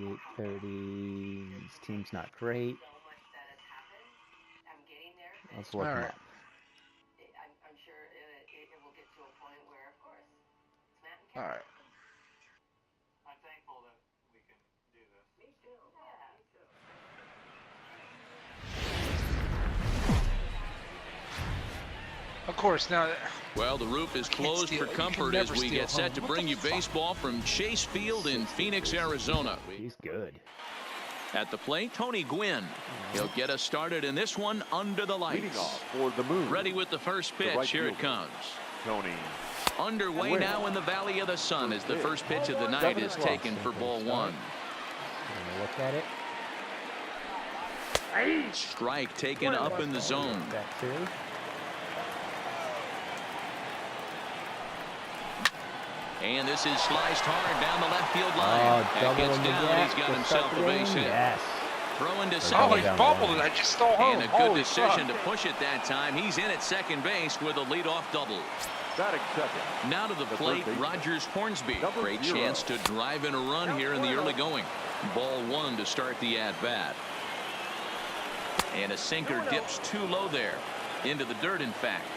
8:30. This team's not great. Let's look them up. All right. I'm thankful that we can do this. Me too. Yeah, me too. Of course, now. Well, the roof is closed for comfort as we get set to bring you baseball from Chase Field in Phoenix, Arizona. He's good. At the plate, Tony Gwynn. He'll get us started in this one under the lights. Off for the Moon. Ready with the first pitch. Right Here it fielder, comes. Tony. Underway now in the Valley of the Sun as the first pitch of the night is taken for ball one. Look at it. Strike taken up in the zone. That too. And this is sliced hard down the left field line. That gets down. He's got himself a base hit. Yes. Throwing to Oh, second. he bobbled it. I just stole home. And a good decision to push it that time. He's in at second base with a leadoff double. Batting second. Now to the plate, Rogers Hornsby. Great chance to drive in a run here in the early going. Ball one to start the at-bat. And a sinker dips too low there. Into the dirt, in fact.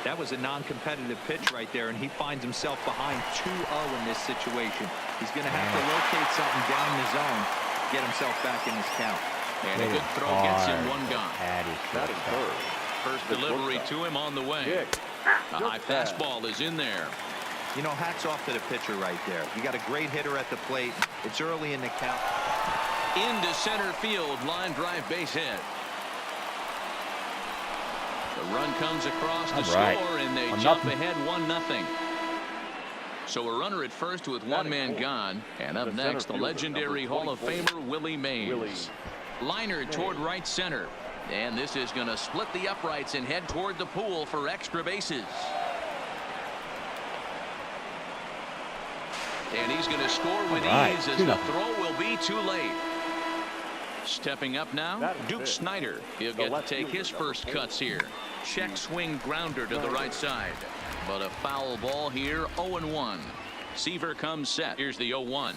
That was a non-competitive pitch right there, and he finds himself behind 2-0 in this situation. He's going to have to locate something down the zone to get himself back in his count. And a good throw gets him one gone. That is third. First delivery to him on the way. A high fastball is in there. You know, hats off to the pitcher right there. You got a great hitter at the plate. It's early in the count. Into center field, line drive base hit. The run comes across to score, and they jump ahead 1-0. So a runner at first with one man gone. And up next, the legendary Hall of Famer Willie Mays. Liner toward right center. And this is going to split the uprights and head toward the pool for extra bases. And he's going to score with ease as the throw will be too late. Stepping up now, Duke Snyder. He'll get to take his first cuts here. Check swing grounder to the right side. But a foul ball here, 0-1. Seaver comes set. Here's the 0-1.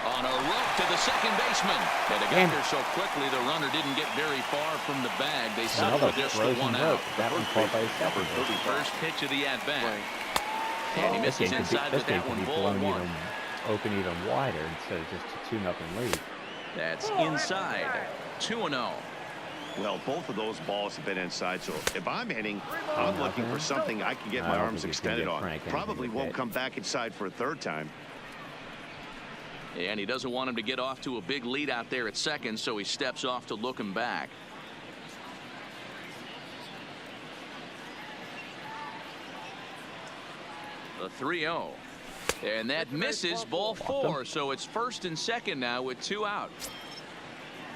On a rope to the second baseman. And it got there so quickly the runner didn't get very far from the bag. They settled with this for one out. That one called by a second. First pitch of the at-bat. And he misses inside with that one, ball one. Open even wider instead of just a 2-0 lead. That's inside. 2-0. Well, both of those balls have been inside, so if I'm hitting, I'm looking for something I can get my arms extended on. Probably won't come back inside for a third time. And he doesn't want him to get off to a big lead out there at second, so he steps off to look him back. The 3-0. And that misses, ball four, so it's first and second now with 2 out.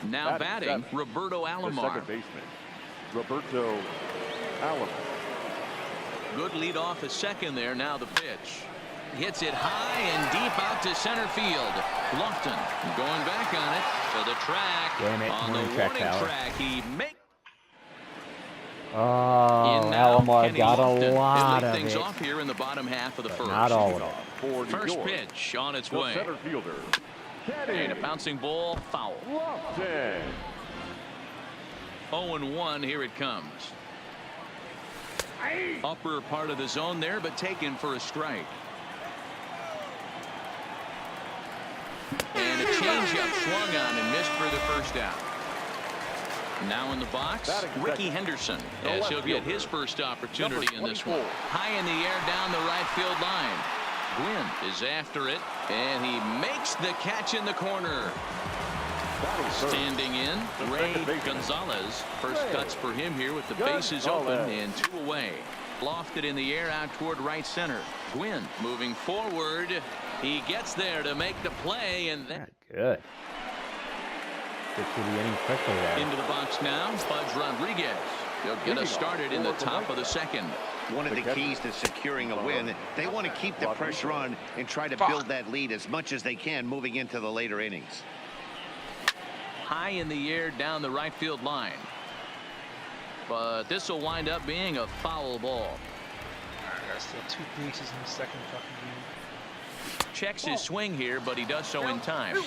Now batting, Roberto Alomar. Second baseman, Roberto Alomar. Good lead off a second there. Now the pitch. Hits it high and deep out to center field. Lofton going back on it to the track. On the warning track, he makes. Oh, Alomar got a lot of things it. off here in the bottom half of the first. Not all of it. First pitch on its way. Center fielder. And a bouncing ball, foul. 0-1, here it comes. Upper part of the zone there, but taken for a strike. And a changeup swung on and missed for the first out. Now in the box, Ricky Henderson, as he'll get his first opportunity in this one. High in the air down the right field line. Gwynn is after it, and he makes the catch in the corner. Standing in, Ray Gonzalez. First cuts for him here with the bases open and 2 away. Lofted in the air out toward right center. Gwynn moving forward. He gets there to make the play, and that good. Get to the inning quickly there. Into the box now, Fudge Rodriguez. He'll get us started in the top of the second. One of the keys to securing a win, they want to keep the pressure on and try to build that lead as much as they can moving into the later innings. High in the air down the right field line. But this will wind up being a foul ball. There's still 2 bases in the second fucking game. Checks his swing here, but he does so in time.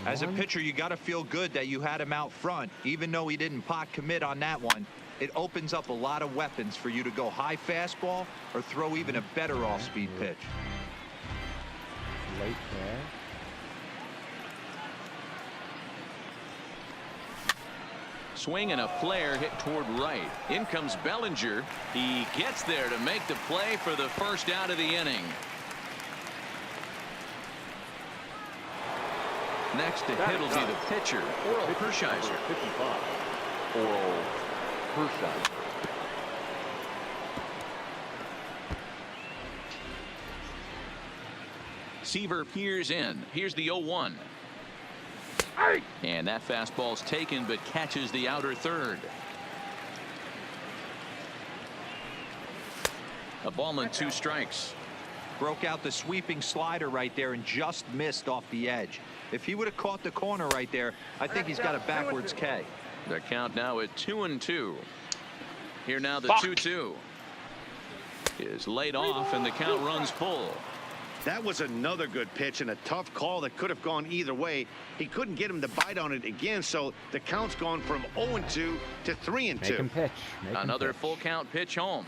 As a pitcher, you got to feel good that you had him out front, even though he didn't pot commit on that one. It opens up a lot of weapons for you to go high fastball or throw even a better off-speed pitch. Late there. Swing and a flare hit toward right. In comes Bellinger. He gets there to make the play for the first out of the inning. Next to hit will be the pitcher, Oral Hershiser. 55. Oral Hershiser. Seaver peers in. Here's the 0-1. And that fastball's taken, but catches the outer third. A ball and 2 strikes. Broke out the sweeping slider right there and just missed off the edge. If he would have caught the corner right there, I think he's got a backwards K. The count now at 2-2. Here now the 2-2 is laid off, and the count runs full. That was another good pitch and a tough call that could have gone either way. He couldn't get him to bite on it again, so the count's gone from 0-2 to 3-2. Make him pitch. Another full count pitch home.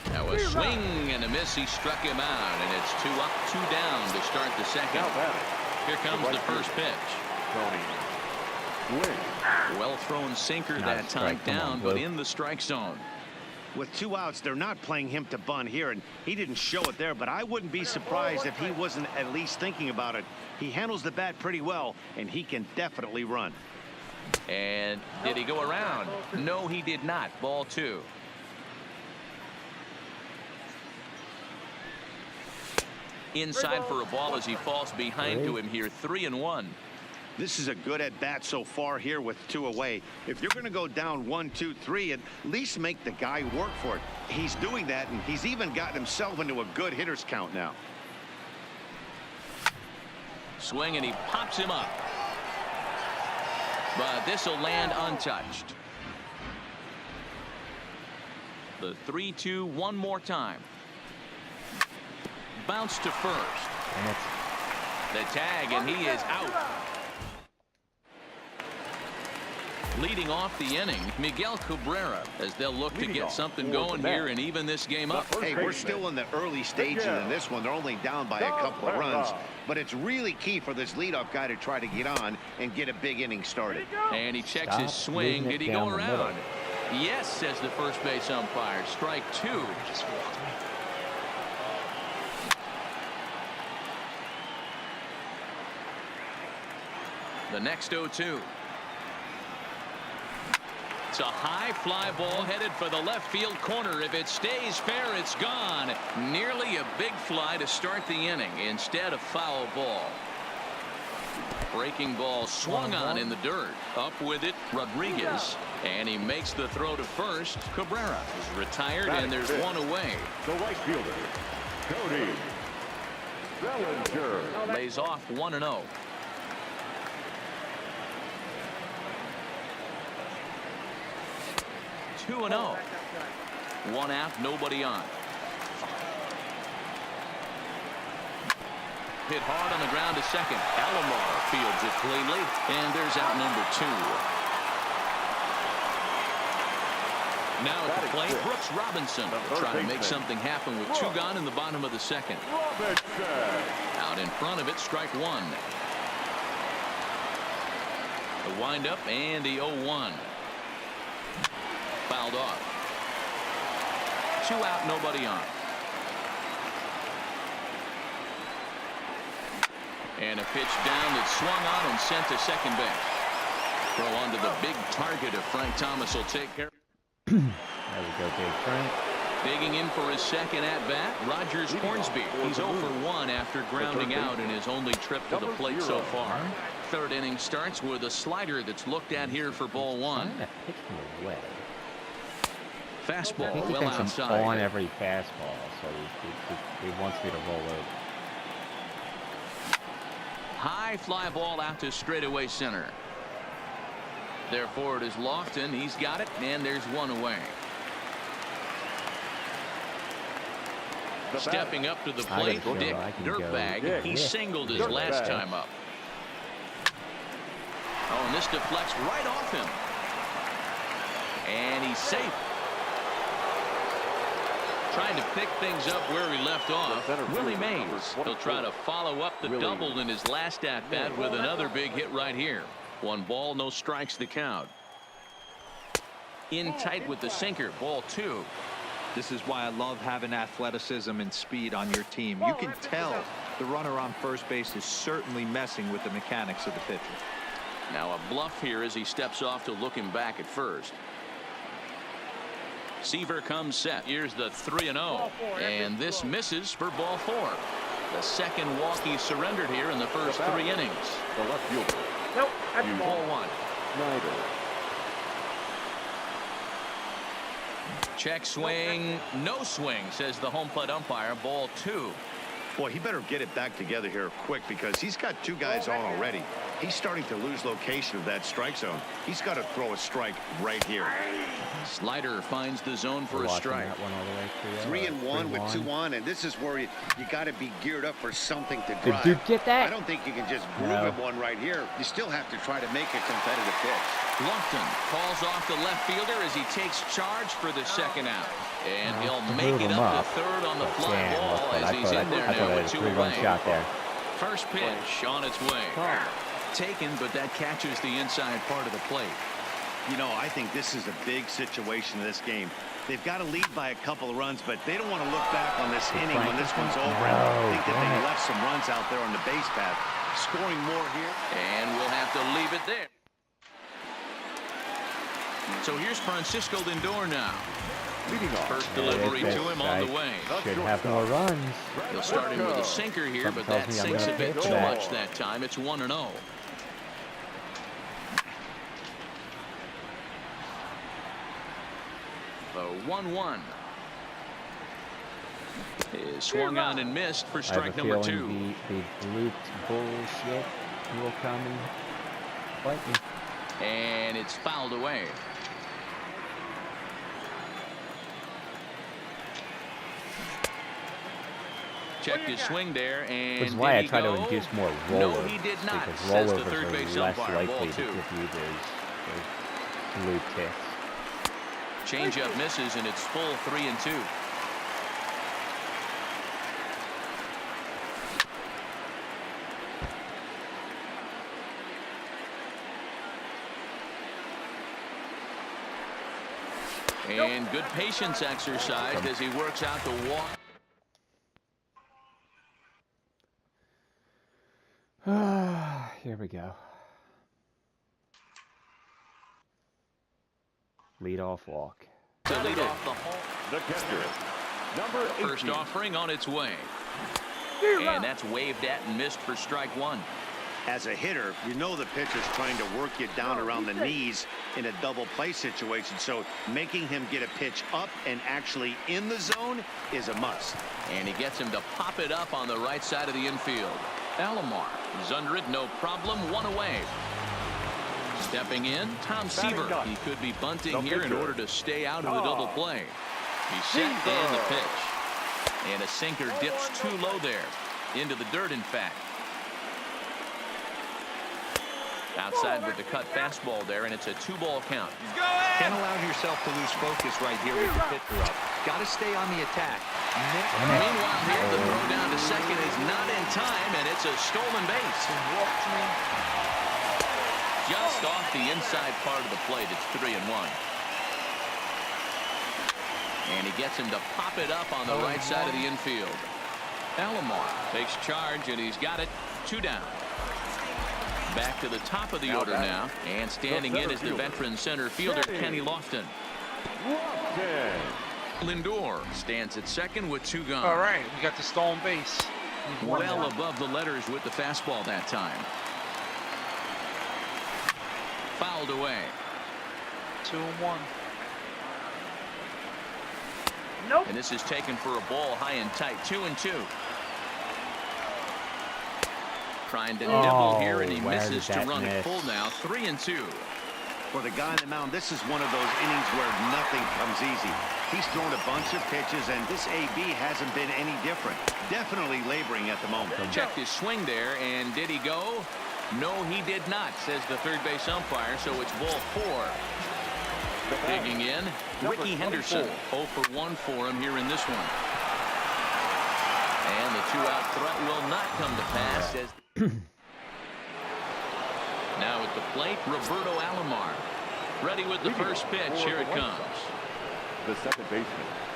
That was swing and a miss. He struck him out, and it's 2 up, 2 down to start the second. Here comes the first pitch. Well thrown sinker that time down, but in the strike zone. With 2 outs, they're not playing him to bunt here, and he didn't show it there, but I wouldn't be surprised if he wasn't at least thinking about it. He handles the bat pretty well, and he can definitely run. And did he go around? No, he did not. Ball 2. Inside for a ball as he falls behind to him here. 3-1. This is a good at bat so far here with 2 away. If you're going to go down 1, 2, 3, at least make the guy work for it. He's doing that, and he's even gotten himself into a good hitter's count now. Swing, and he pops him up. But this will land untouched. The 3-2 one more time. Bounce to first. The tag, and he is out. Leading off the inning, Miguel Cabrera, as they'll look to get something going here and even this game up. Hey, we're still in the early stages in this one. They're only down by a couple of runs, but it's really key for this leadoff guy to try to get on and get a big inning started. And he checks his swing. Did he go around? Yes, says the first base umpire. Strike 2. The next 0-2. It's a high fly ball headed for the left field corner. If it stays fair, it's gone. Nearly a big fly to start the inning. Instead, a foul ball. Breaking ball swung on in the dirt. Up with it, Rodriguez. And he makes the throw to first. Cabrera is retired, and there's 1 away. The right fielder, Cody Bellinger. Lays off 1-0. Two 2-0. 1 out, nobody on. Hit hard on the ground to second. Alomar fields it cleanly, and there's out number 2. Now at the plate, Brooks Robinson will try to make something happen with 2 gone in the bottom of the second. Out in front of it, strike 1. The windup and the 0-1. Fouled off. 2 out, nobody on. And a pitch down that swung on and sent to second base. Throw onto the big target of Frank Thomas will take care. There we go, Big Frank. Digging in for his second at-bat, Rogers Hornsby. He's 0 for 1 after grounding out in his only trip to the plate so far. Third inning starts with a slider that's looked at here for ball 1. Fastball well outside. On every fastball, so he wants me to roll over. High fly ball out to straightaway center. Therefore, it is Lofton. He's got it, and there's 1 away. Stepping up to the plate, Dick Dirtbag. He singled his last time up. Oh, and this deflects right off him. And he's safe. Trying to pick things up where he left off. Willie Mays. He'll try to follow up the double in his last at-bat with another big hit right here. 1 ball, no strikes the count. In tight with the sinker, ball 2. This is why I love having athleticism and speed on your team. You can tell the runner on first base is certainly messing with the mechanics of the pitcher. Now a bluff here as he steps off to look him back at first. Seaver comes set. Here's the 3-0. And this misses for ball 4. The second walk he surrendered here in the first 3 innings. The left fielder. Nope. Ball 1. Snyder. Check swing. No swing, says the home plate umpire. Ball 2. Boy, he better get it back together here quick because he's got 2 guys on already. He's starting to lose location of that strike zone. He's got to throw a strike right here. Slider finds the zone for a strike. That one all the way 3-1 with 2 on, and this is where you got to be geared up for something to Did drive. Duke get that? I don't think you can just groove him one right here. You still have to try to make a competitive pitch. Lufton calls off the left fielder as he takes charge for the second out. And he'll make it up to third on the fly ball as he's in there now with 2 away. First pitch on its way. Taken, but that catches the inside part of the plate. You know, I think this is a big situation in this game. They've got to lead by a couple of runs, but they don't want to look back on this inning when this one's over. I think that they left some runs out there on the base path. Scoring more here. And we'll have to leave it there. So here's Francisco Lindor now. First delivery to him on the way. Should have more runs. He'll start him with a sinker here, but that sinks a bit too much that time. It's 1-0. The 1-1 is swung on and missed for strike number 2. The blooped bullshit will come and bite me. And it's fouled away. Checked his swing there, and which is why I try to induce more rollovers. No, he did not, because says the rollovers third base are less umpire. likely Ball to 2. give you those blue ticks. Changeup misses, and it's full 3-2. And good patience exercise as he works out the walk. Here we go. Leadoff walk. To lead off the home. The catcher, number 18. First offering on its way. And that's waved at and missed for strike 1. As a hitter, you know the pitcher's trying to work you down around the knees in a double play situation, so making him get a pitch up and actually in the zone is a must. And he gets him to pop it up on the right side of the infield. Alomar is under it, no problem, 1 away. Stepping in, Tom Seaver. He could be bunting here in order to stay out of the double play. He's set and the pitch. And a sinker dips too low there. Into the dirt, in fact. Outside with the cut fastball there, and it's a 2-ball count. Can't allow yourself to lose focus right here with the pitcher up. Got to stay on the attack. Meanwhile, here the throw down to second is not in time, and it's a stolen base. Just off the inside part of the plate, it's 3-1. And he gets him to pop it up on the right side of the infield. Alomar takes charge, and he's got it. 2 down. Back to the top of the order now, and standing in is the veteran center fielder Kenny Lofton. Lindor stands at second with 2 gone. All right, we got the stolen base. Well above the letters with the fastball that time. Fouled away. 2-1. Nope. And this is taken for a ball high and tight. 2-2. Trying to nibble here, and he misses to run it full now. 3-2. For the guy on the mound, this is one of those innings where nothing comes easy. He's thrown a bunch of pitches, and this AB hasn't been any different. Definitely laboring at the moment. Checked his swing there, and did he go? No, he did not, says the third base umpire, so it's ball 4. Digging in, Ricky Henderson. 0 for 1 for him here in this one. And the 2-out threat will not come to pass. As now at the plate, Roberto Alomar. Ready with the first pitch. Here it comes. The second baseman.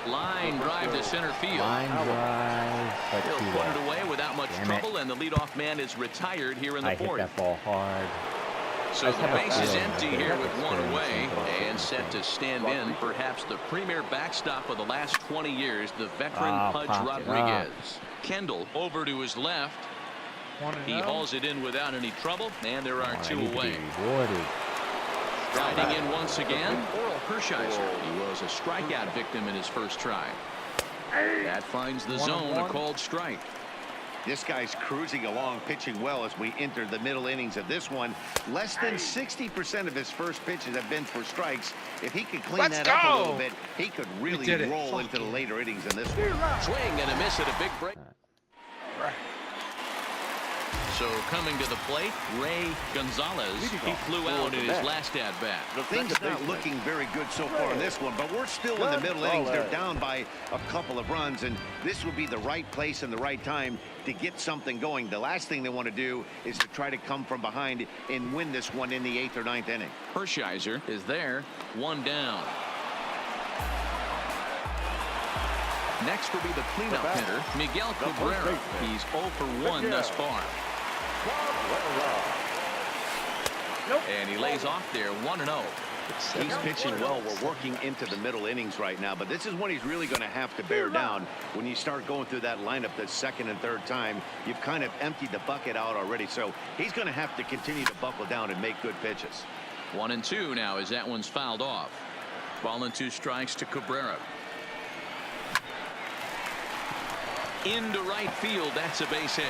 Line drive to center field. Line drive. But He'll put it away without much trouble, and the leadoff man is retired here in the fourth. I hit that ball hard. So the base is empty here with 1 away, and set to stand in perhaps the premier backstop of the last 20 years, the veteran Pudge Rodriguez. Kendall over to his left. He hauls it in without any trouble, and there are 2 away. Riding in once again, Oral Hershiser. He was a strikeout victim in his first try. That finds the zone, a called strike. This guy's cruising along, pitching well as we enter the middle innings of this one. Less than 60% of his first pitches have been for strikes. If he could clean that up a little bit, he could really roll into the later innings in this one. Swing and a miss at a big break. So coming to the plate, Ray Gonzalez. He flew out in his last at-bat. Things not looking very good so far in this one, but we're still in the middle innings. They're down by a couple of runs, and this would be the right place and the right time to get something going. The last thing they want to do is to try to come from behind and win this one in the 8th or 9th inning. Hershiser is there, 1 down. Next will be the cleanup hitter, Miguel Cabrera. He's 0 for 1 thus far. And he lays off there, 1-0. He's pitching well. We're working into the middle innings right now, but this is when he's really going to have to bear down. When you start going through that lineup the second and third time, you've kind of emptied the bucket out already, so he's going to have to continue to buckle down and make good pitches. 1-2 now as that one's fouled off. Ball and 2 strikes to Cabrera. Into right field, that's a base hit.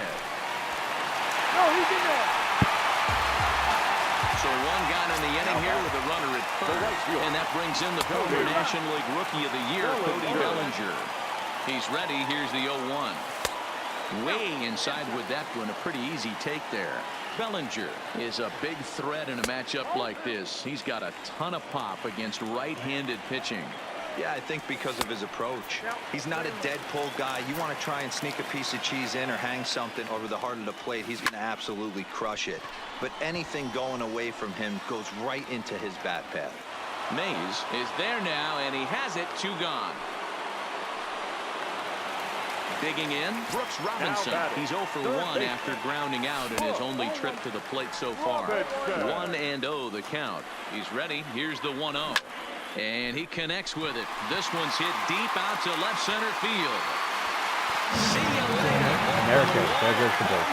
So 1 got in the inning here with a runner at first, and that brings in the former National League Rookie of the Year, Cody Bellinger. He's ready. Here's the 0-1. Way inside with that one, a pretty easy take there. Bellinger is a big threat in a matchup like this. He's got a ton of pop against right-handed pitching. Yeah, I think because of his approach. He's not a dead pull guy. You want to try and sneak a piece of cheese in or hang something over the heart of the plate, he's going to absolutely crush it. But anything going away from him goes right into his bat path. Mays is there now, and he has it. 2 gone. Digging in, Brooks Robinson. He's 0 for 1 after grounding out in his only trip to the plate so far. 1-0 the count. He's ready. Here's the 1-0. And he connects with it. This one's hit deep out to left center field. See you later. America, there goes the ball.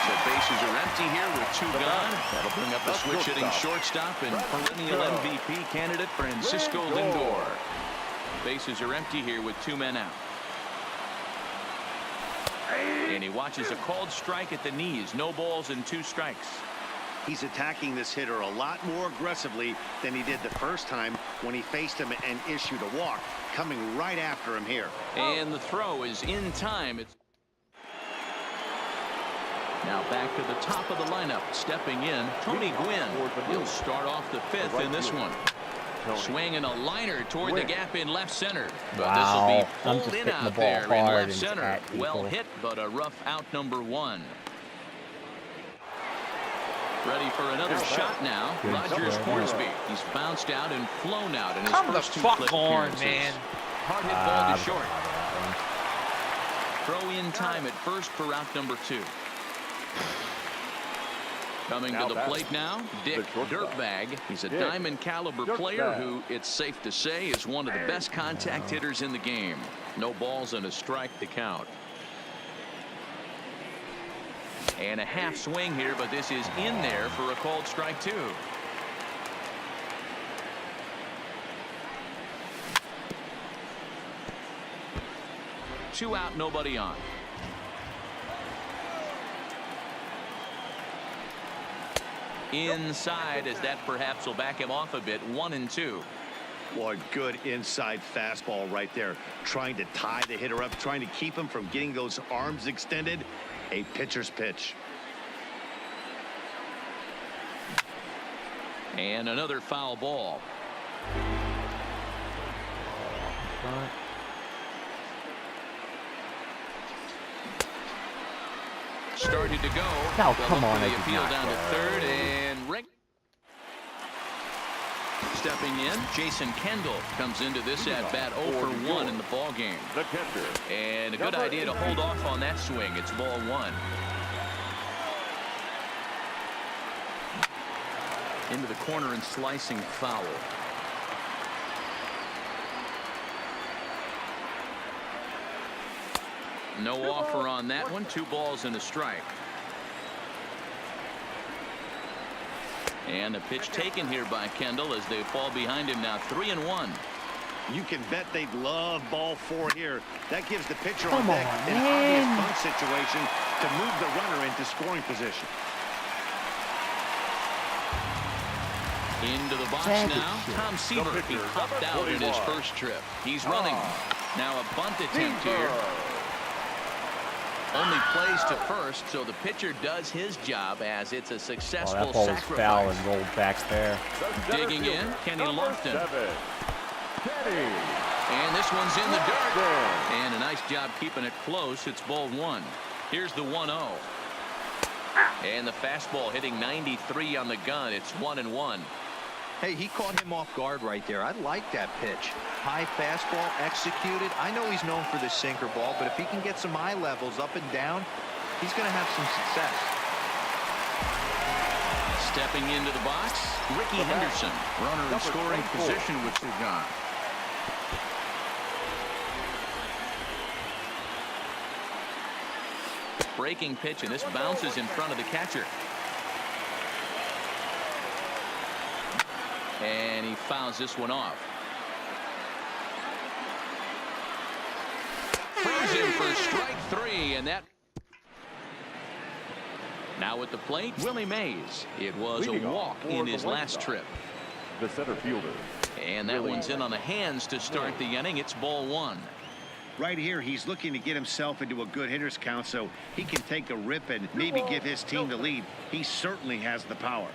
So bases are empty here with 2 gone. That'll bring up the switch hitting shortstop and perennial MVP candidate Francisco Lindor. Bases are empty here with 2 men out. And he watches a called strike at the knees. No balls and 2 strikes. He's attacking this hitter a lot more aggressively than he did the first time when he faced him and issued a walk. Coming right after him here. And the throw is in time. It's now back to the top of the lineup. Stepping in, Tony Gwynn. He'll start off the 5th in this one. Swinging a liner toward the gap in left center. But this will be pulled in out there in left center. Well hit, but a rough out number 1. Ready for another shot now. Rogers Hornsby. He's bounced out and flown out in his first 2 plate appearances. Man. Hard hit ball to short. Throw in time at first for out number 2. Coming to the plate now, Dick Dirtbag. He's a diamond caliber player who, it's safe to say, is one of the best contact hitters in the game. No balls and a strike to count. And a half swing here, but this is in there for a called strike 2. Two out, nobody on. Inside, as that perhaps will back him off a bit. 1-2. Boy, good inside fastball right there. Trying to tie the hitter up, trying to keep him from getting those arms extended. A pitcher's pitch. And another foul ball. Started to go. Now, come on, The I did appeal not down to go. third and stepping in, Jason Kendall comes into this at bat 0 for 1 in the ball game. The catcher. And a good idea to hold off on that swing. It's ball 1. Into the corner and slicing foul. No offer on that one. 2 balls and a strike. And a pitch taken here by Kendall as they fall behind him now 3-1. You can bet they'd love ball 4 here. That gives the pitcher on Come deck on, an man. obvious bunt situation to move the runner into scoring position. Into the box Tag it, now. shit. Tom Seaver, he popped out in his first trip. He's running. Now a bunt attempt here. Only plays to first, so the pitcher does his job as it's a Oh, successful that ball was sacrifice. foul and rolled back there. Digging in, Kenny Lofton. Kenny. And this one's in the dirt. And a nice job keeping it close. It's ball 1. Here's the 1-0. And the fastball hitting 93 on the gun. It's 1-1. Hey, he caught him off guard right there. I like that pitch. High fastball executed. I know he's known for the sinker ball, but if he can get some eye levels up and down, he's going to have some success. Stepping into the box, Ricky Henderson. Runner in scoring position with the gun. Breaking pitch, and this bounces in front of the catcher. And he fouls this one off. Throws him for strike 3, and that. Now at the plate, Willie Mays. It was a walk in his last trip. The center fielder. And that one's in on the hands to start the inning. It's ball 1. Right here, he's looking to get himself into a good hitter's count so he can take a rip and maybe give his team the lead. He certainly has the power.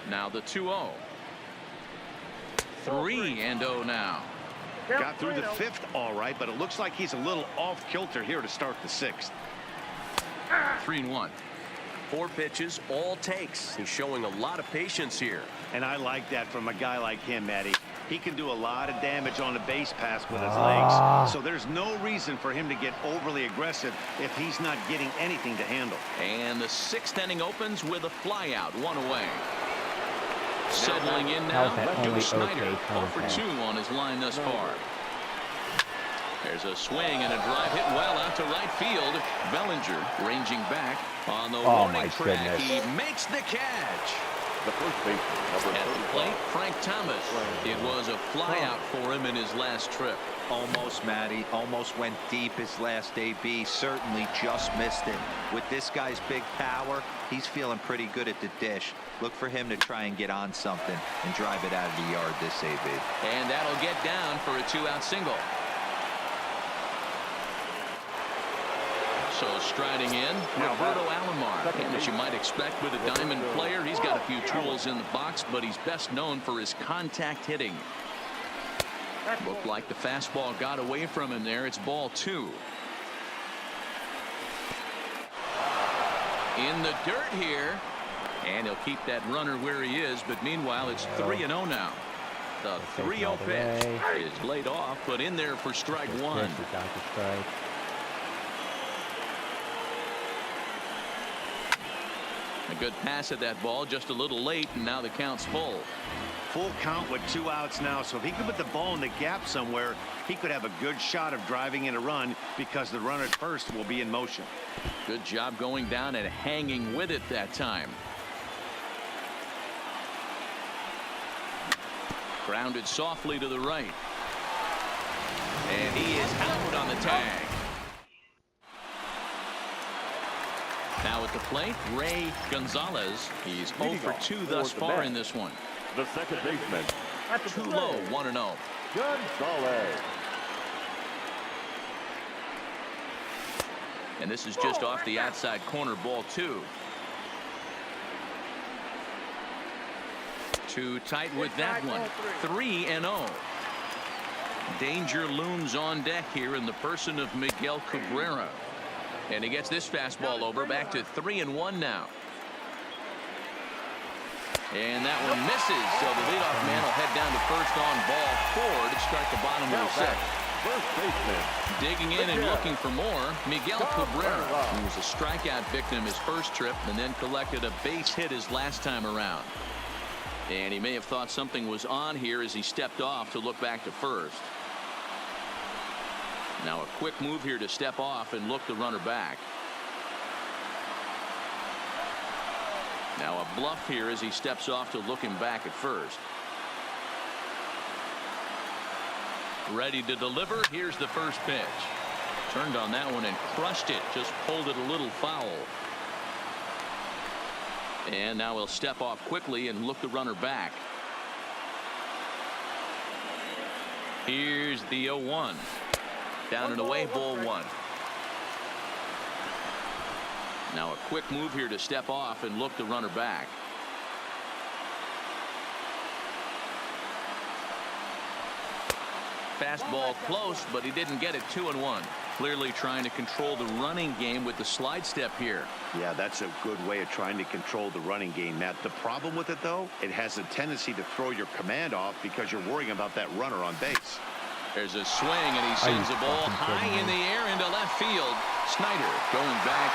Now the 2-0. 3-0 now. Got through the 5th all right, but it looks like he's a little off kilter here to start the 6th. 3-1. 4 pitches, all takes. He's showing a lot of patience here. And I like that from a guy like him, Matty. He can do a lot of damage on the base pass with his legs. So there's no reason for him to get overly aggressive if he's not getting anything to handle. And the 6th inning opens with a flyout, 1 away. Settling in now, Duke Snyder, 0 for 2 on his line thus far. There's a swing and a drive hit well out to right field. Bellinger ranging back on the warning track. He makes the catch. The first baseman, At the plate, Frank Thomas. It was a flyout for him in his last trip. Almost, Matty. Almost went deep his last AB. Certainly just missed it. With this guy's big power, he's feeling pretty good at the dish. Look for him to try and get on something and drive it out of the yard this AB. And that'll get down for a 2-out single. So striding in, Roberto Alomar. And as you might expect with a diamond player, he's got a few tools in the box, but he's best known for his contact hitting. Looked like the fastball got away from him there. It's ball 2. In the dirt here. And he'll keep that runner where he is, but meanwhile it's 3-0 now. The 3-0 pitch is laid off, but in there for strike 1. A good pass at that ball, just a little late, and now the count's full. Full count with 2 outs now, so if he could put the ball in the gap somewhere, he could have a good shot of driving in a run because the runner at first will be in motion. Good job going down and hanging with it that time. Grounded softly to the right. And he is out on the tag. Now at the plate, Ray Gonzalez. He's 0 for 2 thus far in this one. The second baseman, Too low, 1-0. Gonzalez. And this is just off the outside corner, ball 2. Too tight with that one. 3-0. Danger looms on deck here in the person of Miguel Cabrera. And he gets this fastball over, back to 3-1 now. And that one misses, so the leadoff man will head down to first on ball 4 to start the bottom of the 6th. First baseman. Digging in and looking for more, Miguel Cabrera, who was a strikeout victim his first trip and then collected a base hit his last time around. And he may have thought something was on here as he stepped off to look back to first. Now a quick move here to step off and look the runner back. Now a bluff here as he steps off to look him back at first. Ready to deliver. Here's the first pitch. Turned on that one and crushed it. Just pulled it a little foul. And now he'll step off quickly and look the runner back. Here's the 0-1. Down and away, ball 1. Now a quick move here to step off and look the runner back. Fastball close, but he didn't get it. 2-1. Clearly trying to control the running game with the slide step here. Yeah, that's a good way of trying to control the running game, Matt. The problem with it, though, it has a tendency to throw your command off because you're worrying about that runner on base. There's a swing, and he sends the ball high in the air into left field. Snyder going back,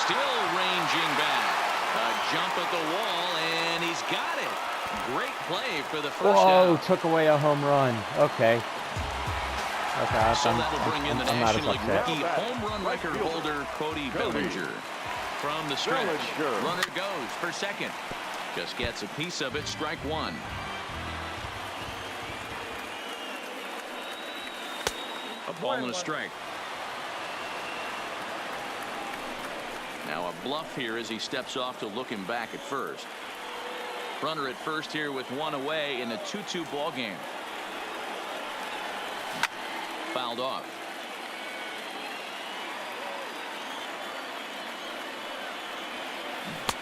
still ranging back. A jump at the wall, and he's got it. Great play for the first out. Took away a home run. Okay. Okay, so that'll bring in the I'm National League rookie home run record holder Cody Bellinger. From the stretch, runner goes for second. Just gets a piece of it. Strike 1. A ball and a strike. Now a bluff here as he steps off to look him back at first. Runner at first here with 1 away in a 2-2 ball game. Fouled off.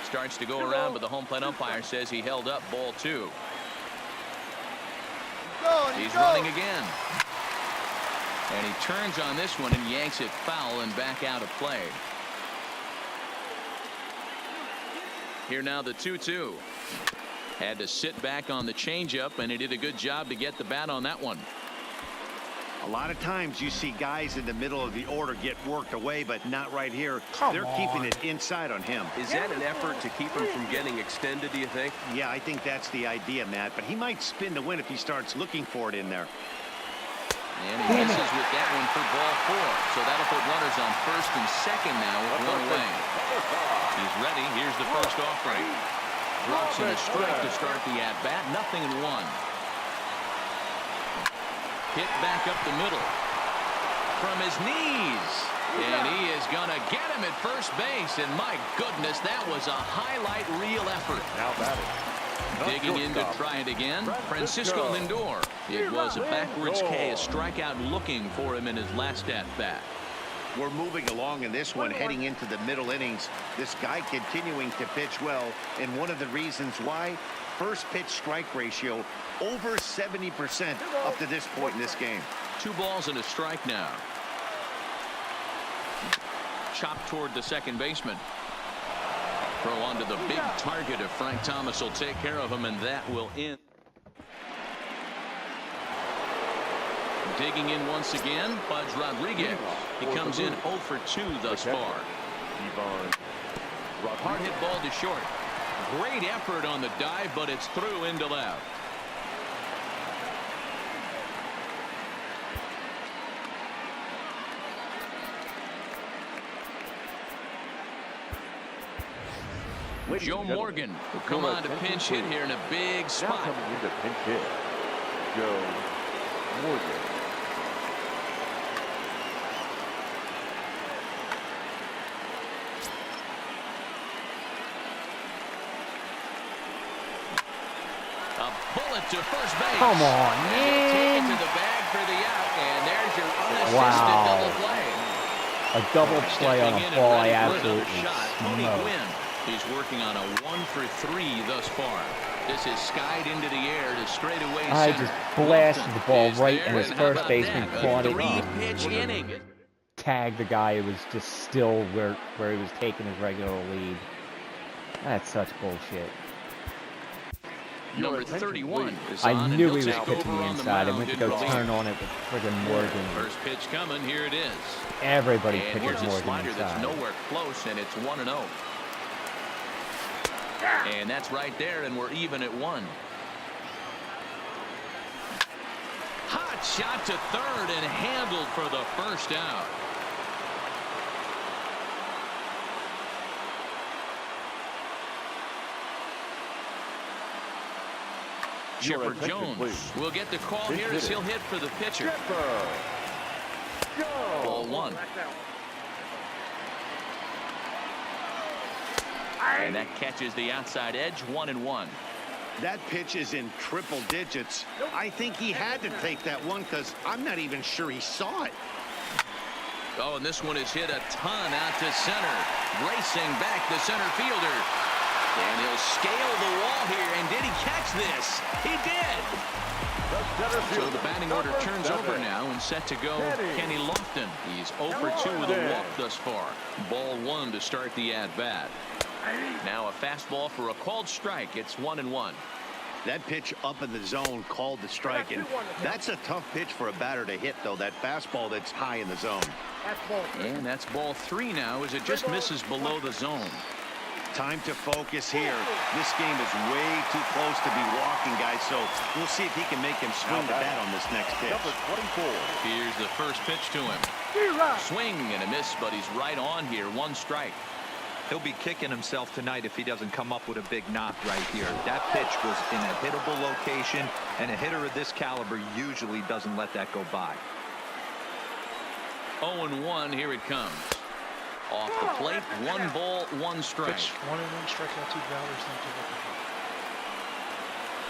Starts to go around, but the home plate umpire says he held up. Ball 2. He's running again. And he turns on this one and yanks it foul and back out of play. Here now the 2-2. Had to sit back on the changeup, and he did a good job to get the bat on that one. A lot of times you see guys in the middle of the order get worked away, but not right here. They're keeping it inside on him. Is that an effort to keep him from getting extended, do you think? Yeah, I think that's the idea, Matt. But he might spin to win if he starts looking for it in there. And he misses with that one for ball 4. So that'll put runners on first and second now with 1 away. He's ready. Here's the first offering. Drops in a strike to start the at-bat. 0-1. Hit back up the middle from his knees, and he is going to get him at first base. And my goodness, that was a highlight reel effort. Now batting. Digging in to try it again, Francisco Lindor. It was a backwards K, a strikeout looking for him in his last at-bat. We're moving along in this one, heading into the middle innings. This guy continuing to pitch well, and one of the reasons why, first pitch strike ratio over 70% up to this point in this game. 2 balls and a strike now. Chopped toward the second baseman. Throw onto the big target of Frank Thomas will take care of him, and that will end. Digging in once again, Budge Rodriguez. He comes in 0 for 2 thus far. Hard hit ball to short. Great effort on the dive, but it's through into left. Joe Morgan will come on to pinch hit here in a big spot. Now coming into pinch hit, Joe Morgan. A bullet it to first base. Come on, And he'll take it man. to the bag for the out, and there's your unassisted double play. A double play on a Stepping in ball and I ready for another absolutely shot, Tony smoked. Gwynn. He's working on a 1-for-3 thus far. This is skied into the air to straightaway I center. just blasted the ball Is right, there, and his and how first about baseman that? caught A it. three-pitch inning. Tagged the guy who was just still where he was taking his regular lead. That's such bullshit. Number 31 is I on, and knew he'll he was take pitching over the on the inside. I mound went to in go relief. turn on it with friggin' Morgan. First pitch coming. Here it is. Everybody And pitches here's a Morgan slider that's inside. nowhere close, and it's 1-0. And that's right there, and we're even at 1. Hot shot to third and handled for the first out. Chipper Jones will get the call here as he'll hit for the pitcher. Ball 1. And that catches the outside edge, 1-1. That pitch is in triple digits. I think he had to take that one because I'm not even sure he saw it. Oh, and this one is hit a ton out to center. Racing back the center fielder. And he'll scale the wall here. And did he catch this? He did. So the batting order turns over now and set to go Kenny Lofton. He's 0 for 2 with a walk thus far. Ball 1 to start the at-bat. Now a fastball for a called strike. It's 1-1. That pitch up in the zone called the strike, and that's a tough pitch for a batter to hit, though. That fastball that's high in the zone. And that's ball 3 now as it just misses below the zone. Time to focus here. This game is way too close to be walking, guys, so we'll see if he can make him swing the bat on this next pitch. Number 24. Here's the first pitch to him. Swing and a miss, but he's right on here. 1 strike. He'll be kicking himself tonight if he doesn't come up with a big knock right here. That pitch was in a hittable location, and a hitter of this caliber usually doesn't let that go by. 0-1, here it comes. Off the plate, 1 ball, 1 strike. Pitch 1-1, strike out 2 batters, then 2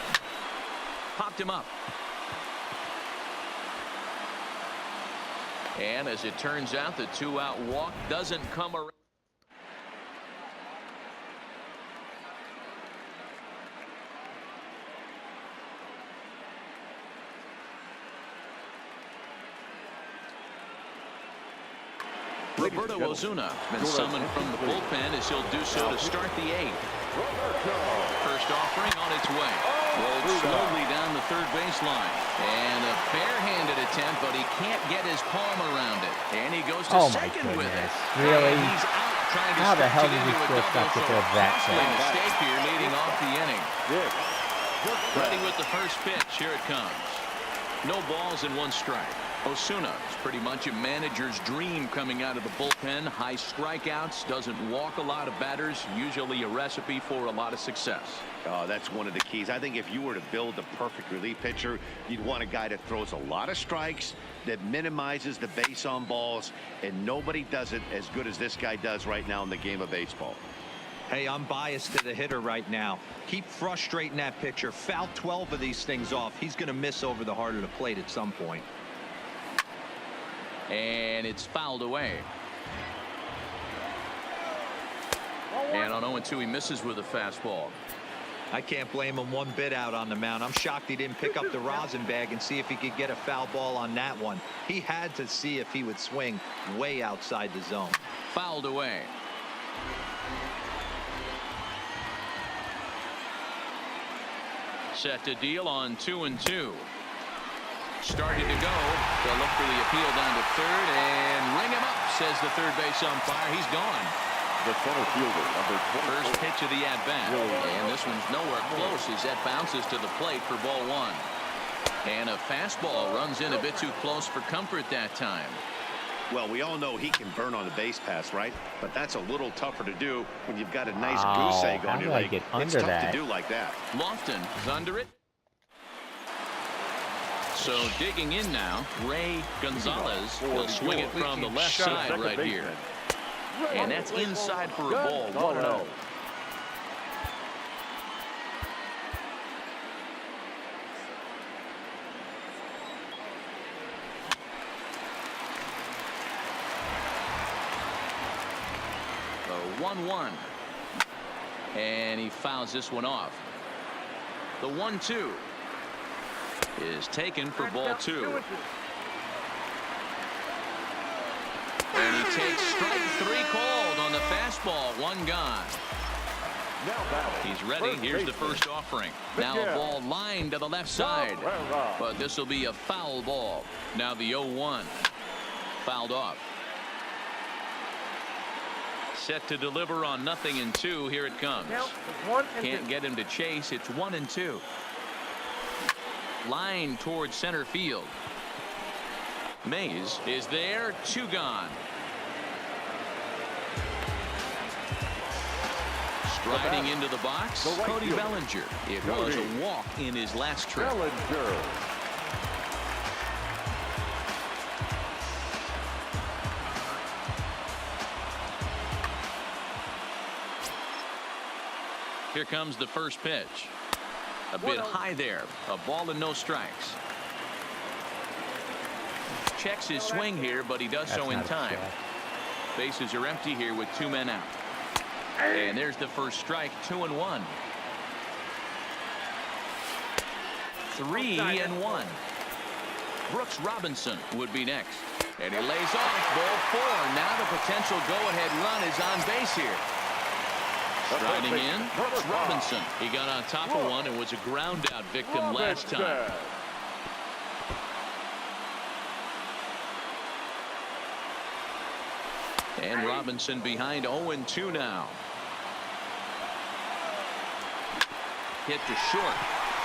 left. Popped him up. And as it turns out, the 2-out walk doesn't come around. Roberto Ozuna been summoned from the bullpen as he'll do so to start the 8th. First offering on its way. Rolled slowly down the third baseline. And a bare-handed attempt, but he can't get his palm around it. And he goes to second with it. Really? And he's out trying to How the hell stretch did it he into a still double, stop to so throw that costly fast? mistake here leading off the inning. Ready with the first pitch. Here it comes. No balls and 1 strike. Osuna is pretty much a manager's dream coming out of the bullpen. High strikeouts, doesn't walk a lot of batters, usually a recipe for a lot of success. Oh, that's one of the keys. I think if you were to build a perfect relief pitcher, you'd want a guy that throws a lot of strikes, that minimizes the base on balls, and nobody does it as good as this guy does right now in the game of baseball. Hey, I'm biased to the hitter right now. Keep frustrating that pitcher. Foul 12 of these things off. He's going to miss over the heart of the plate at some point. And it's fouled away. And on 0-2, he misses with a fastball. I can't blame him one bit out on the mound. I'm shocked he didn't pick up the rosin bag and see if he could get a foul ball on that one. He had to see if he would swing way outside the zone. Fouled away. Set to deal on 2-2. Starting to go. They'll look for the appeal down to third and ring him up, says the third base umpire. He's gone. The center fielder, number 24. First pitch of the at-bat. And this one's nowhere close as that bounces to the plate for ball 1. And a fastball runs in a bit too close for comfort that time. Well, we all know he can burn on the base pass, right? But that's a little tougher to do when you've got a nice goose egg on your leg. It's tough to do like that. Lofton is under it. So digging in now, Ray Gonzalez will swing it from the left side right here. And that's inside for a ball. 1-0. 1-1. And he fouls this one off. The 1-2 is taken for ball 2. And he takes strike 3 called on the fastball. 1 gone. He's ready. Here's the first offering. Now a ball lined to the left side. But this will be a foul ball. Now the 0-1. Fouled off. Set to deliver on 0-2. Here it comes. Can't get him to chase. It's 1-2. Line towards center field. Mays is there. 2 gone. Striding into the box, Cody Bellinger. It was a walk in his last trip. Here comes the first pitch. A bit high there. A ball and no strikes. Checks his swing here, but he does so in time. Bases are empty here with 2 men out. And there's the first strike. 2-1. 3-1. Brooks Robinson would be next. And he lays off. Ball 4. Now the potential go-ahead run is on base here. Striding in, Brooks Robinson. He got on top of one and was a ground-out victim last time. And Robinson behind 0-2 now. Hit to short.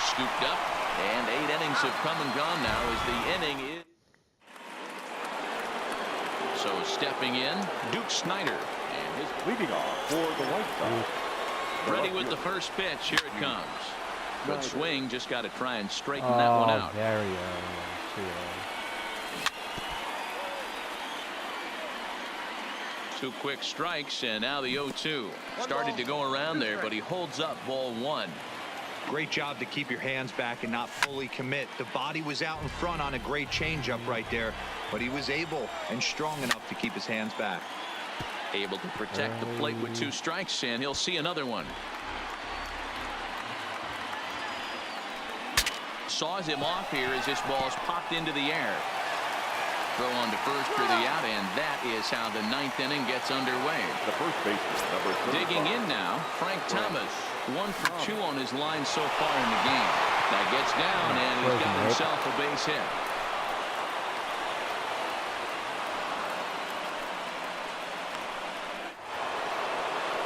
Scooped up. And 8 innings have come and gone now as the inning is. So stepping in, Duke Snider. And his leading off for the White Sox. Ready with the first pitch. Here it comes. Good swing. Just got to try and straighten that one out. There you go. 2 quick strikes, and now the 0-2. Started to go around there, but he holds up ball 1. Great job to keep your hands back and not fully commit. The body was out in front on a great changeup right there, but he was able and strong enough to keep his hands back. Able to protect the plate with 2 strikes, and he'll see another one. Saws him off here as this ball's popped into the air. Throw on to first for the out, and that is how the 9th inning gets underway. The first baseman, number 35. Digging in now, Frank Thomas. 1 for 2 on his line so far in the game. Now gets down, and he's got himself a base hit.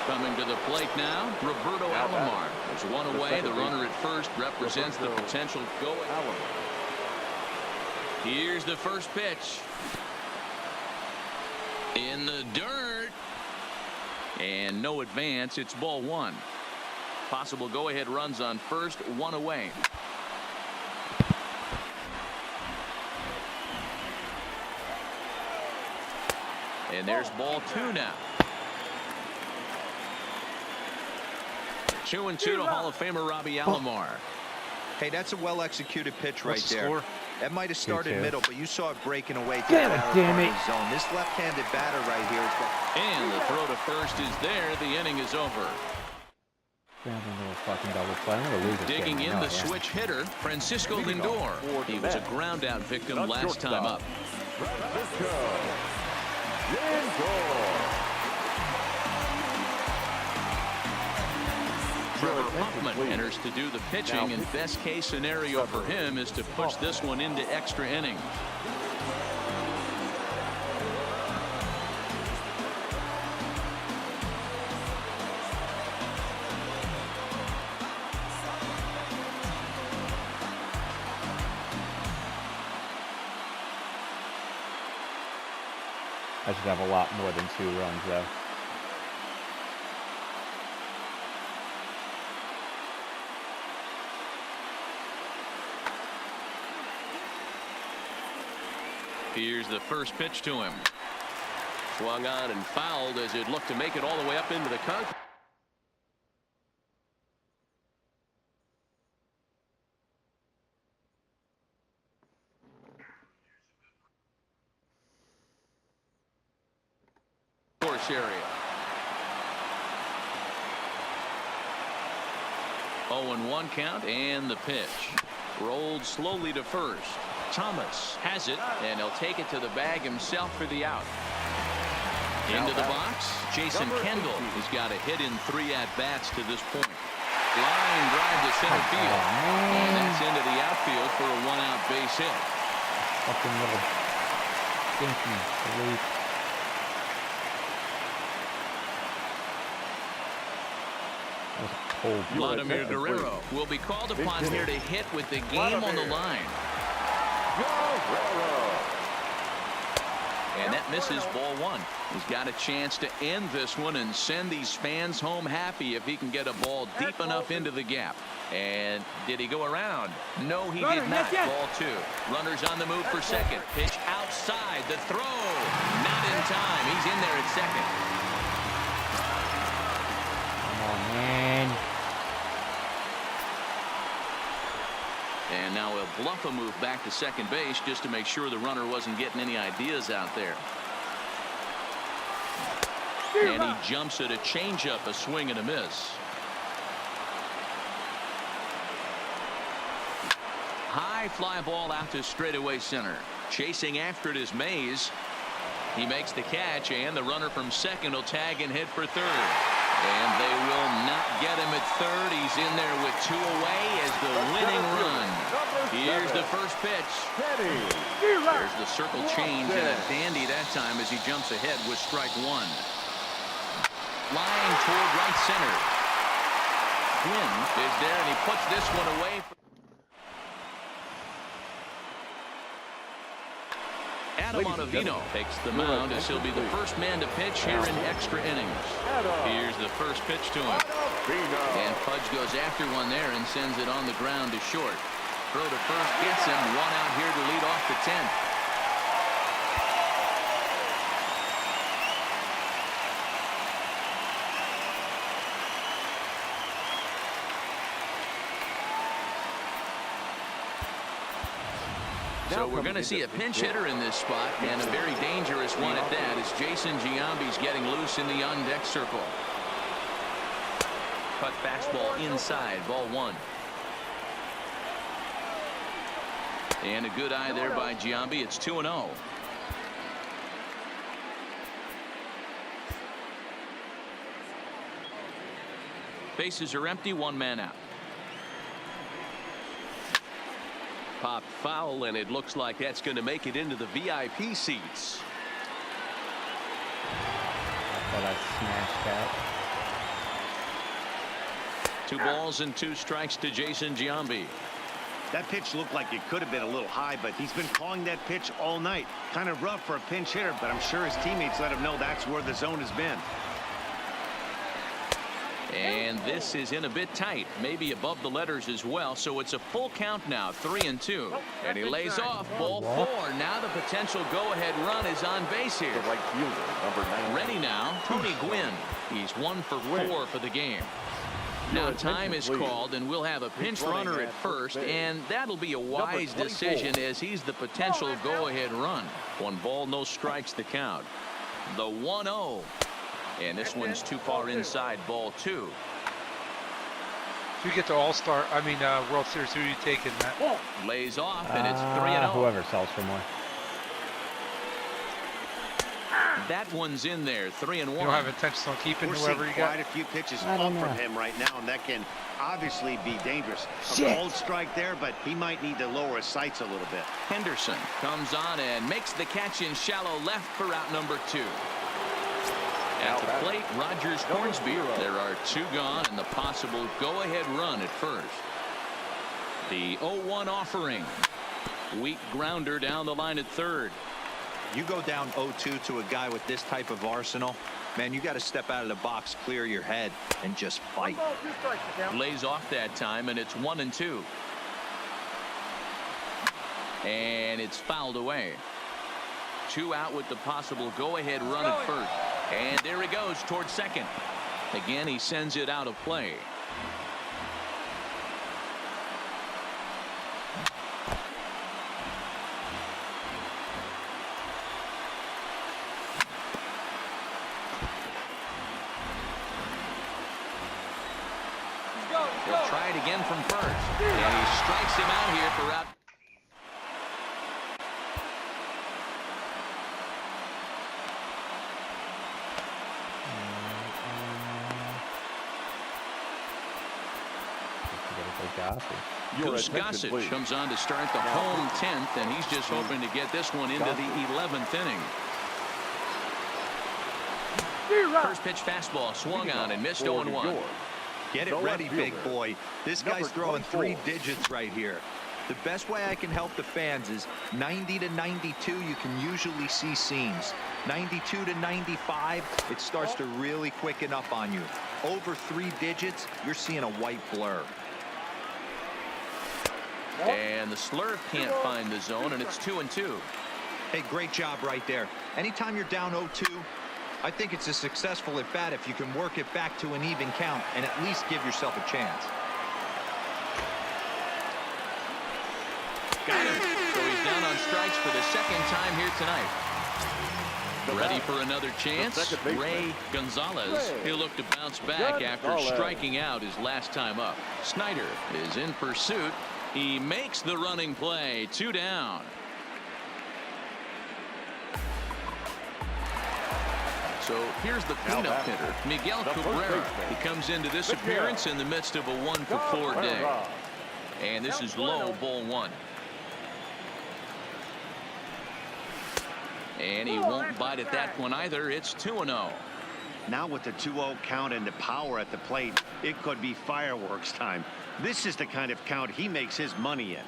Coming to the plate now, Roberto Alomar. There's 1 away. The runner at first represents the potential go. Here's the first pitch. In the dirt. And no advance. It's ball 1. Possible go-ahead runs on first. 1 away. And there's ball 2 now. 2-2 to Hall of Famer Robbie Alomar. Hey, that's a well-executed pitch right there. That might have started middle, but you saw it breaking away to Damn the it, damn it. zone. This left-handed batter right here is got. And the throw to first is there. The inning is over. Fucking double play. I'm gonna lose this Digging game. in the switch hitter, Francisco Lindor. He was a ground-out victim last time up. Trevor Hoffman enters to do the pitching, and best case scenario for him is to push this one into extra innings. I should have a lot more than 2 runs though. Here's the first pitch to him. Swung on and fouled as it looked to make it all the way up into the concrete. Course area. 0-1 count, and the pitch. Rolled slowly to first. Thomas has it, and he'll take it to the bag himself for the out. Into the box, Jason Kendall has got a hit in 3 at-bats to this point. Line drive to center field, and that's into the outfield for a 1-out base hit. Fucking little stinky sleep. Vladimir Guerrero will be called upon here to hit with the game on the line. And that misses, ball 1. He's got a chance to end this one and send these fans home happy if he can get a ball deep enough into the gap. And did he go around? No, he did not. Ball 2. Runners on the move for second. Pitch outside. The throw. Not in time. He's in there at second. Come on, man. And now he'll bluff a move back to second base just to make sure the runner wasn't getting any ideas out there. And he jumps at a changeup, a swing and a miss. High fly ball out to straightaway center. Chasing after it is Mays. He makes the catch, and the runner from second will tag and hit for third. And they will not get him at third. He's in there with 2 away as the winning run. Here's the first pitch. There's the circle change, and a dandy that time as he jumps ahead with strike 1. Flying toward right center. Quinn is there, and he puts this one away. Adam Ottavino takes the mound as he'll be the first man to pitch here in extra innings. Here's the first pitch to him. And Pudge goes after one there and sends it on the ground to short. Throw to first gets him. 1 out here to lead off the 10th. So we're going to see a pinch hitter in this spot, and a very dangerous one at that, as Jason Giambi's getting loose in the on-deck circle. Cut fastball inside, ball 1. And a good eye there by Giambi. It's 2-0. Bases are empty, 1 man out. Popped foul, and it looks like that's going to make it into the VIP seats. I thought I smashed that. 2 balls and 2 strikes to Jason Giambi. That pitch looked like it could have been a little high, but he's been calling that pitch all night. Kind of rough for a pinch hitter, but I'm sure his teammates let him know that's where the zone has been. And this is in a bit tight, maybe above the letters as well, so it's a full count now, 3-2. And he lays off, ball 4. Now the potential go-ahead run is on base here. The right fielder, number 9. Ready now, Tony Gwynn. He's 1 for 4 for the game. Now time is called, and we'll have a pinch runner at first, and that'll be a wise decision as he's the potential go-ahead run. 1 ball, no strikes to count. The 1-0. And this one's too far inside, ball 2. If you get to All-Star, World Series, who are you taking, Matt? Lays off, and it's 3-0. Whoever sells for more. That one's in there, 3-1. You don't have intentions on keeping whoever you got? Quite a few pitches up from him right now, and that can obviously be dangerous. A cold strike there, but he might need to lower his sights a little bit. Henderson comes on and makes the catch in shallow left for out number 2. At the plate, Rogers Hornsby. There are 2 gone and the possible go-ahead run at first. The 0-1 offering. Weak grounder down the line at third. You go down 0-2 to a guy with this type of arsenal, man, you got to step out of the box, clear your head, and just fight. Lays off that time, and it's 1-2. And it's fouled away. 2 out with the possible go-ahead run at first. And there he goes towards second. Again, he sends it out of play. He'll try it again from first. And he strikes him out here for out. Goose Gossage comes on to start the home 10th, and he's just hoping to get this one into the 11th inning. First pitch fastball swung on and missed 0-1. Get it ready, big boy. This guy's throwing 3 digits right here. The best way I can help the fans is 90 to 92, you can usually see seams. 92 to 95, it starts to really quicken up on you. Over 3 digits, you're seeing a white blur. And the slurve can't find the zone, and it's 2-2. Hey, great job right there. Anytime you're down 0-2, I think it's a successful at bat if you can work it back to an even count and at least give yourself a chance. Got him. So he's down on strikes for the second time here tonight. Ready for another chance? Ray Gonzalez. He'll look to bounce back after striking out his last time up. Snyder is in pursuit. He makes the running play. 2 down. So here's the cleanup hitter, Miguel Cabrera. He comes into this appearance in the midst of a 1-for-4 day. And this is low, ball 1. And he won't bite at that one either. It's 2-0. Now with the 2-0 count and the power at the plate, it could be fireworks time. This is the kind of count he makes his money in.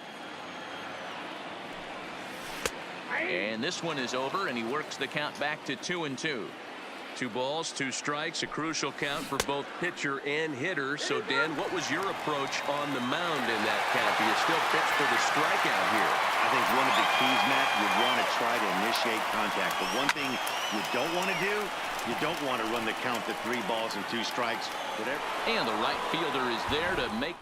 And this one is over, and he works the count back to 2-2. 2 balls, 2 strikes, a crucial count for both pitcher and hitter. So, Dan, what was your approach on the mound in that count? Do you still pitch for the strikeout here? I think one of the keys, Matt, you want to try to initiate contact. The one thing you don't want to do, you don't want to run the count to 3 balls and 2 strikes. Whatever. And the right fielder is there to make.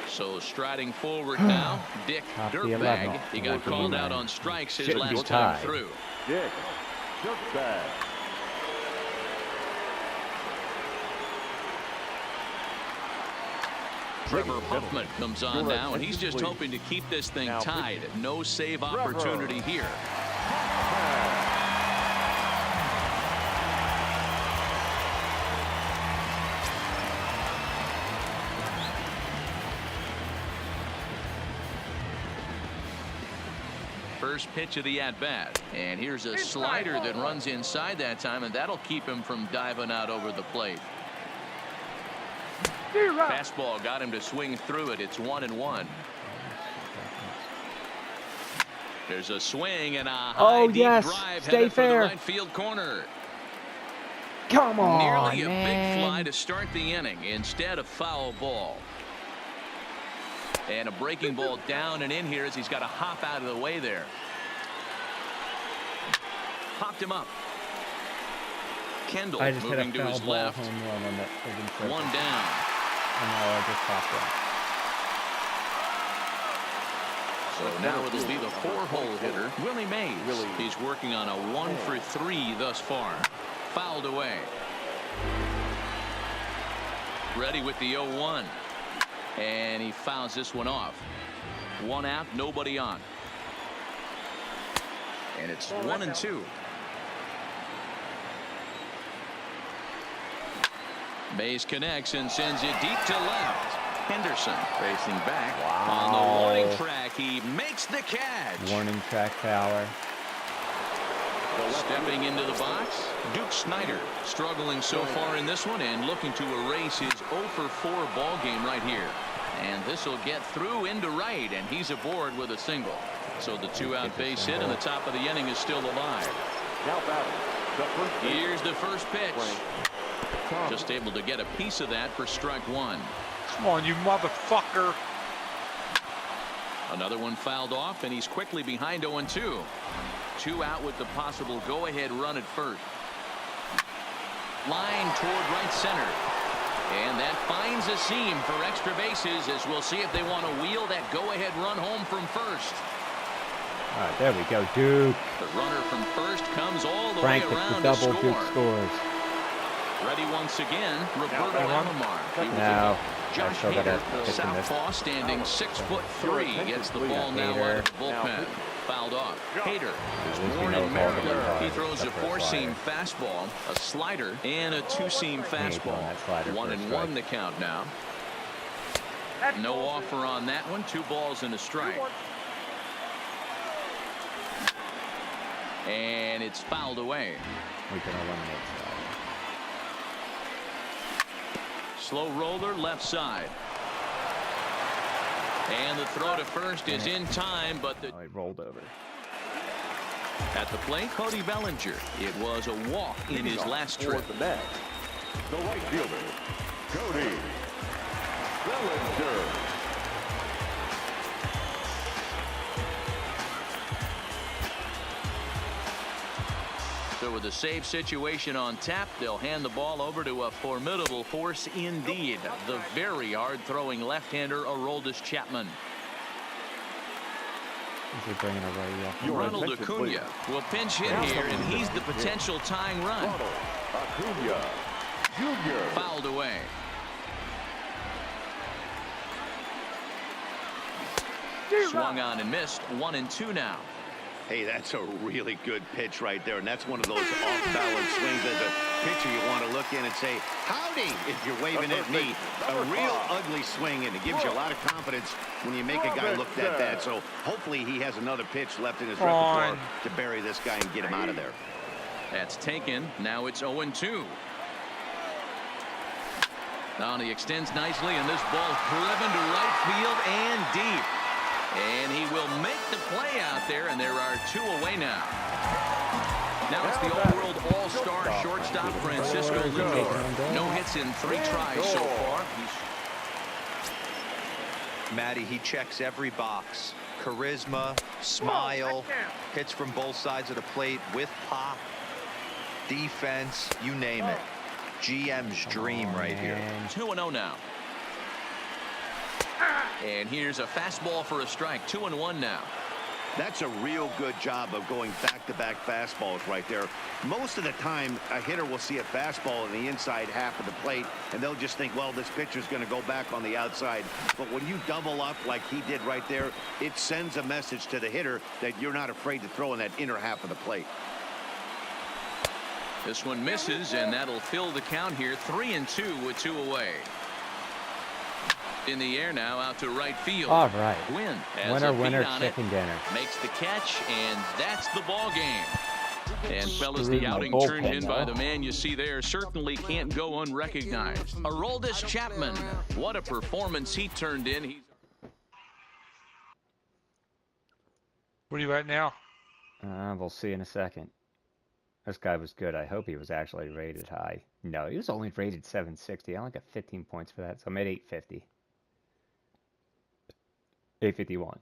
So striding forward now, Dick Dirtbag. He got called out on strikes his last time through. Dick Dirtbag. Trevor Hoffman comes on now, and he's just hoping to keep this thing tied. No save opportunity here. First pitch of the at-bat, and here's a slider that runs inside that time, and that'll keep him from diving out over the plate. Fastball got him to swing through it. It's 1-1. There's a swing and a high deep drive headed for the right field corner. Come on, Nearly a big fly to start the inning. Instead, a foul ball. And a breaking ball down and in here as he's got to hop out of the way there. Popped him up. Kendall moving to his left. One down. I just popped up. So now it'll be the 4-hole hitter, Willie Mays. He's working on a 1-for-3 thus far. Fouled away. Ready with the 0-1. And he fouls this one off. 1 out, nobody on. And it's 1-2. Mays connects and sends it deep to left. Henderson racing back on the warning track. He makes the catch. Warning track power. Stepping into the box, Duke Snyder struggling so far in this one and looking to erase his 0-for-4 ball game right here. And this will get through into right, and he's aboard with a single. So the 2-out base hit, and the top of the inning is still alive. Here's the first pitch. Just able to get a piece of that for strike 1. Come on, you motherfucker. Another one fouled off, and he's quickly behind 0-2. 2 out with the possible go-ahead run at first. Line toward right center. And that finds a seam for extra bases, as we'll see if they want to wheel that go-ahead run home from first. All right, there we go, Duke. The runner from first comes all the Frank way around with the to double score. Duke scores. Ready once again, Roberto Alomar. No. Josh still gotta Hader, the pitch in this. southpaw, standing 6'3", gets the ball now out of the bullpen. Fouled off. Hader is born in Maryland. He throws a four-seam fastball, a slider, and a two-seam fastball. 1-1 the count now. No offer on that one. 2 balls and a strike. And it's fouled away. We can eliminate Slow roller left side. And the throw to first is in time, but Oh, it rolled over. at the plate, Cody Bellinger. It was a walk in his last trip. The net, the right fielder, Cody Bellinger. So with a save situation on tap, they'll hand the ball over to a formidable force indeed. The very hard-throwing left-hander, Aroldis Chapman. Is he bringing a Ronald Acuna will pinch hit here, and he's the potential tying run. Ronald Acuna Jr. Fouled away. Swung on and missed. 1-2 now. Hey, that's a really good pitch right there, and that's one of those off-balance swings as a pitcher you want to look in and say, howdy, if you're waving at me. A real ugly swing, and it gives you a lot of confidence when you make a guy look that bad. So hopefully he has another pitch left in his repertoire to bury this guy and get him out of there. That's taken. Now it's 0-2. Now he extends nicely, and this ball driven to right field and deep. And he will make the play out there, and there are 2 away now. Now it's the all-world all-star shortstop Francisco Lindor. No hits in 3 tries so far. Matty, he checks every box. Charisma, smile, hits from both sides of the plate with pop, defense, you name it. GM's dream right here. 2-0 now. And here's a fastball for a strike. 2-1 now. That's a real good job of going back-to-back fastballs right there. Most of the time, a hitter will see a fastball in the inside half of the plate, and they'll just think, well, this pitcher's going to go back on the outside. But when you double up like he did right there, it sends a message to the hitter that you're not afraid to throw in that inner half of the plate. This one misses, and that'll fill the count here. 3-2 with 2 away. In the air now, out to right field. All right. Gwynn Winner, chicken dinner. Makes the catch, and that's the ball game. And fellas, the outing bullpen, turned in by the man you see there certainly can't go unrecognized. Aroldis Chapman. What a performance he turned in. What are you at now? We'll see in a second. This guy was good. I hope he was actually rated high. No, he was only rated 760. I only got 15 points for that, so I'm at 850. 851.